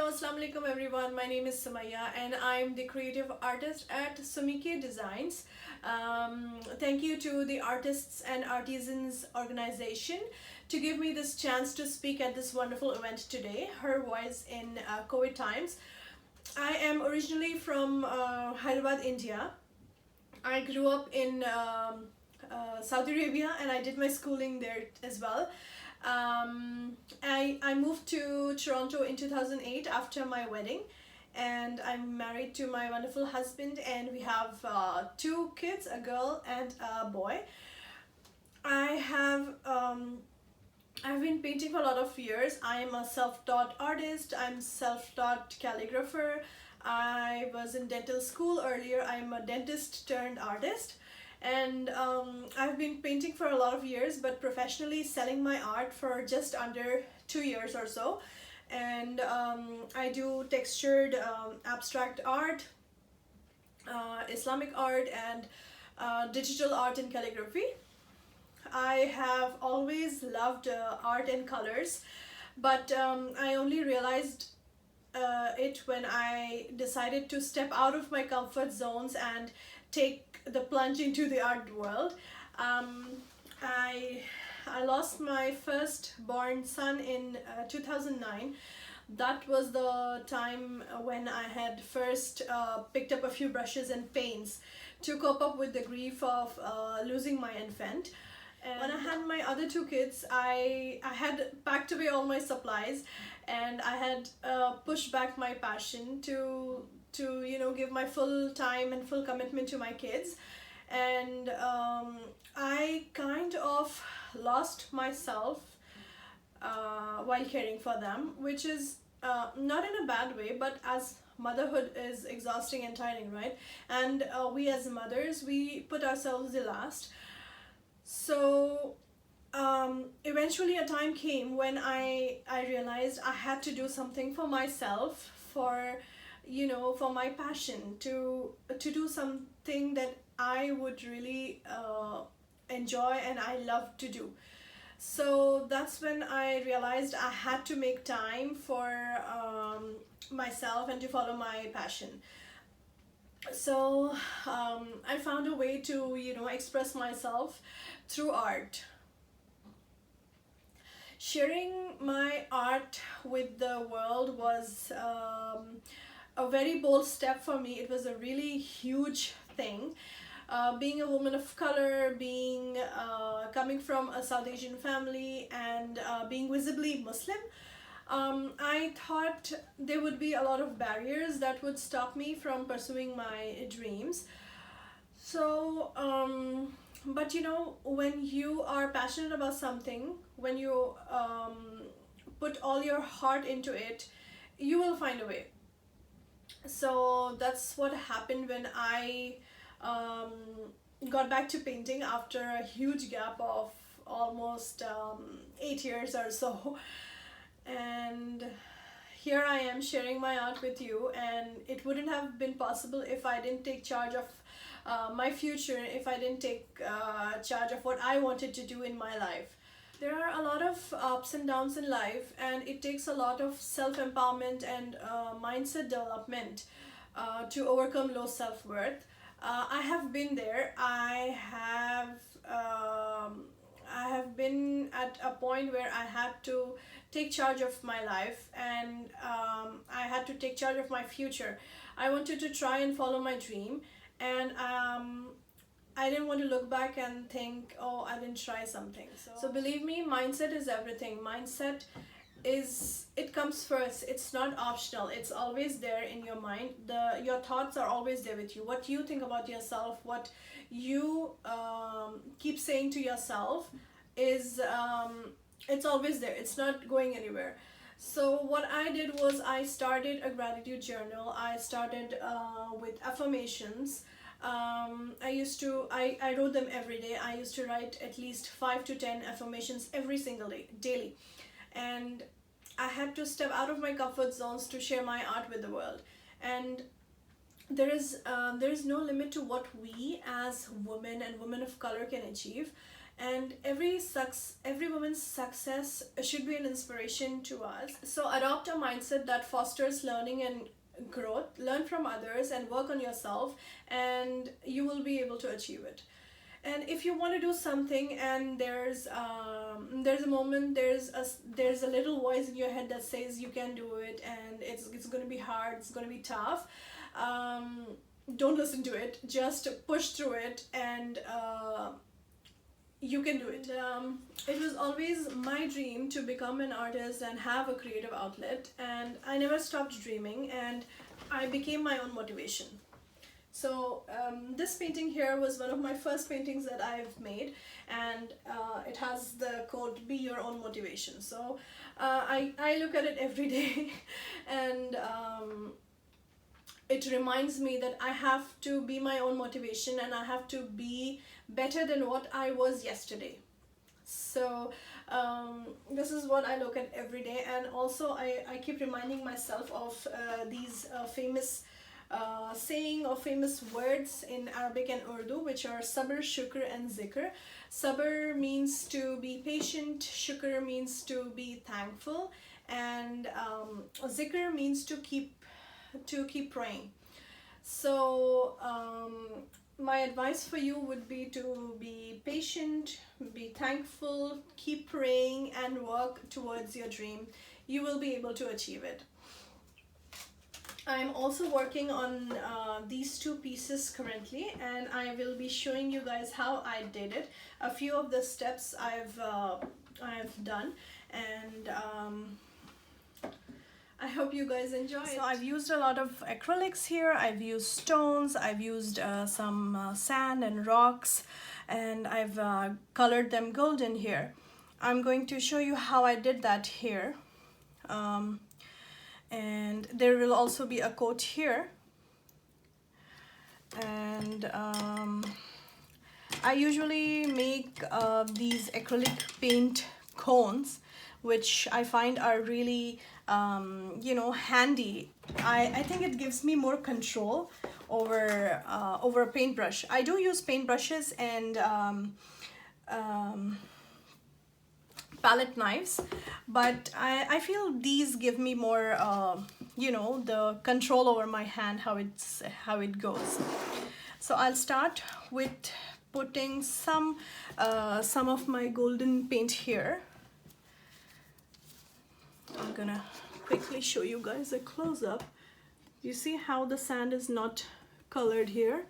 Assalamu alaikum everyone. My name is Sumayya and I'm the creative artist at Sumayya Designs. Thank you to the Artists and Artisans organization to give me this chance to speak at this wonderful event today, Her Voice in COVID times. I am originally from Hyderabad, India. I grew up in Saudi Arabia and I did my schooling there as well. I moved to Toronto in 2008 after my wedding, and I'm married to my wonderful husband, and we have two kids, a girl and a boy. I have I've been painting for a lot of years. I'm a self-taught artist. I'm self-taught calligrapher. I was in dental school earlier. I'm a dentist turned artist, and I've been painting for a lot of years, but professionally selling my art for just under 2 years or so. And I do textured abstract art, Islamic art, and digital art and calligraphy. I have always loved art and colors, but I only realized it when I decided to step out of my comfort zones and take the plunge into the art world. I lost my first born son in 2009. That was the time when I had first picked up a few brushes and paints to cope up with the grief of losing my infant. And when I had my other two kids, I had packed away all my supplies, and I had pushed back my passion to give my full time and full commitment to my kids. And I kind of lost myself while caring for them, which is not in a bad way, but as motherhood is exhausting and tiring, right? And we as mothers, we put ourselves the last. So eventually a time came when I realized I had to do something for myself, for my passion, to do something that I would really enjoy and I love to do. So that's when I realized I had to make time for myself and to follow my passion. So I found a way to express myself through art. Sharing my art with the world was a very bold step for me. It was a really huge thing. Being a woman of color, being coming from a South Asian family, and being visibly Muslim, I thought there would be a lot of barriers that would stop me from pursuing my dreams. So, but when you are passionate about something, when you put all your heart into it, you will find a way. So that's what happened when I got back to painting after a huge gap of almost 8 years or so. And here I am sharing my art with you, and it wouldn't have been possible if I didn't take charge of my future, if I didn't take charge of what I wanted to do in my life. There are a lot of ups and downs in life, and it takes a lot of self-empowerment and mindset development to overcome low self-worth. I have been there. I have been at a point where I had to take charge of my life, and I had to take charge of my future. I wanted to try and follow my dream, and I didn't want to look back and think, oh, I didn't try something. So believe me, mindset is everything. Mindset it comes first. It's not optional. It's always there in your mind. Your thoughts are always there with you. What you think about yourself, what you keep saying to yourself is it's always there. It's not going anywhere. So what I did was I started a gratitude journal. I started with affirmations. I wrote them every day. I used to write at least 5 to 10 affirmations every single day, daily. And I had to step out of my comfort zones to share my art with the world. And there is no limit to what we as women and women of color can achieve. and every woman's success should be an inspiration to us. So adopt a mindset that fosters learning and growth. Learn from others and work on yourself, and you will be able to achieve it. And if you want to do something and there's a moment, there's a little voice in your head that says you can do it, and it's going to be hard, it's going to be tough, don't listen to it. Just push through it, and you can do it. It was always my dream to become an artist and have a creative outlet, and I never stopped dreaming, and I became my own motivation. So this painting here was one of my first paintings that I've made, and it has the quote, "Be your own motivation." So I look at it every day, and it reminds me that I have to be my own motivation, and I have to be better than what I was yesterday. So this is what I look at every day, and also I keep reminding myself of these famous saying or famous words in Arabic and Urdu, which are sabr, shukr, and zikr. Sabr means to be patient, shukr means to be thankful, and zikr means to keep praying. So my advice for you would be to be patient, be thankful, keep praying, and work towards your dream. You will be able to achieve it. I'm also working on these two pieces currently, and I will be showing you guys how I did it. A few of the steps I've done, and I hope you guys enjoy it. So I've used a lot of acrylics here. I've used stones, I've used some sand and rocks, and I've colored them golden here. I'm going to show you how I did that here. And there will also be a quote here, and I usually make these acrylic paint cones, which I find are really handy. I think it gives me more control over a paintbrush. I do use paintbrushes and palette knives, but I feel these give me more the control over my hand, how it goes. So I'll start with putting some of my golden paint here. I'm gonna quickly show you guys a close-up. You see how the sand is not colored here,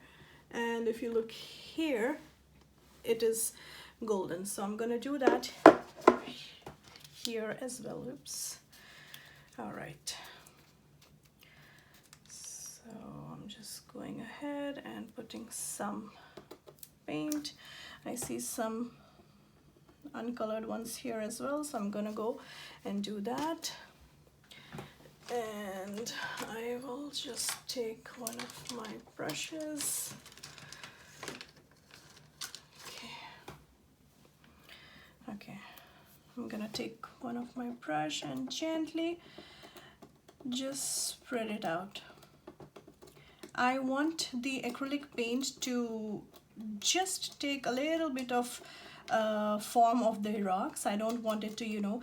and if you look here, it is golden. So I'm gonna do that here as well. Oops. All right, so I'm just going ahead and putting some paint. I see some uncolored ones here as well, so I'm gonna go and do that. And I will just take one of my brushes. Okay, I'm gonna take one of my brush and gently just spread it out. I want the acrylic paint to just take a little bit of form of the rocks. I don't want it to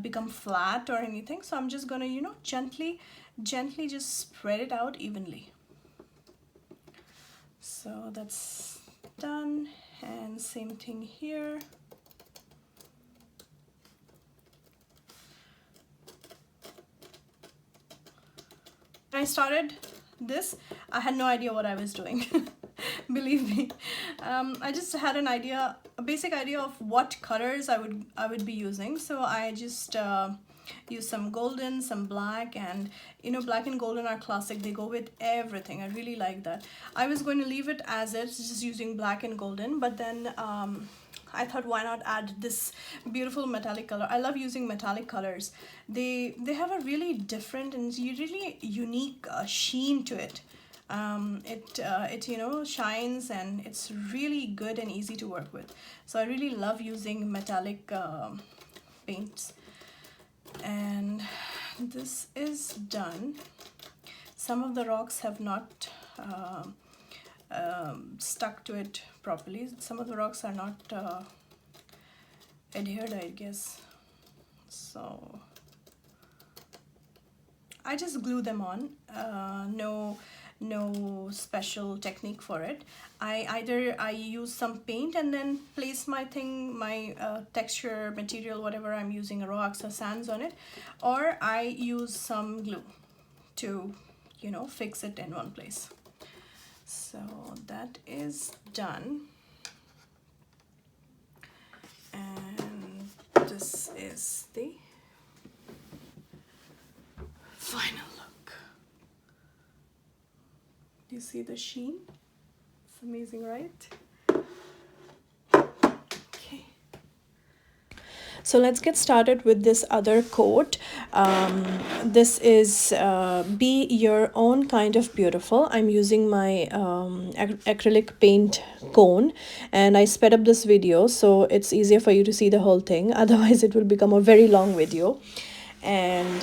become flat or anything, so I'm just gonna gently just spread it out evenly. So that's done, and same thing here. When I started this, I had no idea what I was doing. Believe me. I just had a basic idea of what colors I would be using. So I just used some golden, some black, and black and golden are classic. They go with everything. I really like that. I was going to leave it as it's just using black and golden, but then I thought, why not add this beautiful metallic color? I love using metallic colors. They have a really different and really unique sheen to it. It shines, and it's really good and easy to work with. So I really love using metallic paints. And this is done. Some of the rocks have not stuck to it properly. Some of the rocks are not adhered, I guess. So I just glue them on. No special technique for it. I use some paint and then place my texture material, whatever I'm using, rocks or sands on it, or I use some glue to, you know, fix it in one place. So that is done, and this is the final look. You see the sheen? It's amazing, right? Okay. So let's get started with this other coat. This is Be Your Own Kind of Beautiful. I'm using my acrylic paint cone, and I sped up this video so it's easier for you to see the whole thing. Otherwise it will become a very long video. And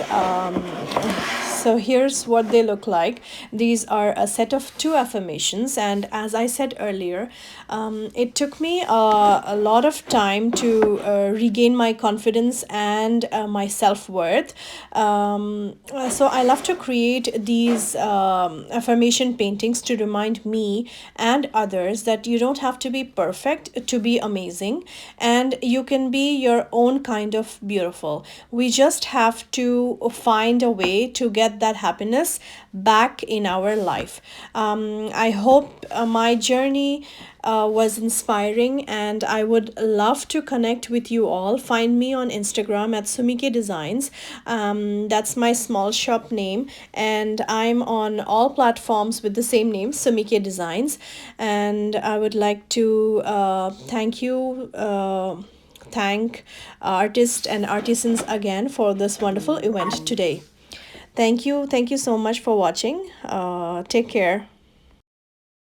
so here's what they look like. These are a set of 2 affirmations, and as I said earlier, it took me a lot of time to regain my confidence and my self-worth. So I love to create these affirmation paintings to remind me and others that you don't have to be perfect to be amazing, and you can be your own kind of beautiful. We just have to find a way to get that happiness back in our life. I hope my journey was inspiring, and I would love to connect with you all. Find me on Instagram at Sumike Designs. That's my small shop name, and I'm on all platforms with the same name, Sumike Designs. And I would like to thank artists and artisans again for this wonderful event today. Thank you so much for watching. Take care.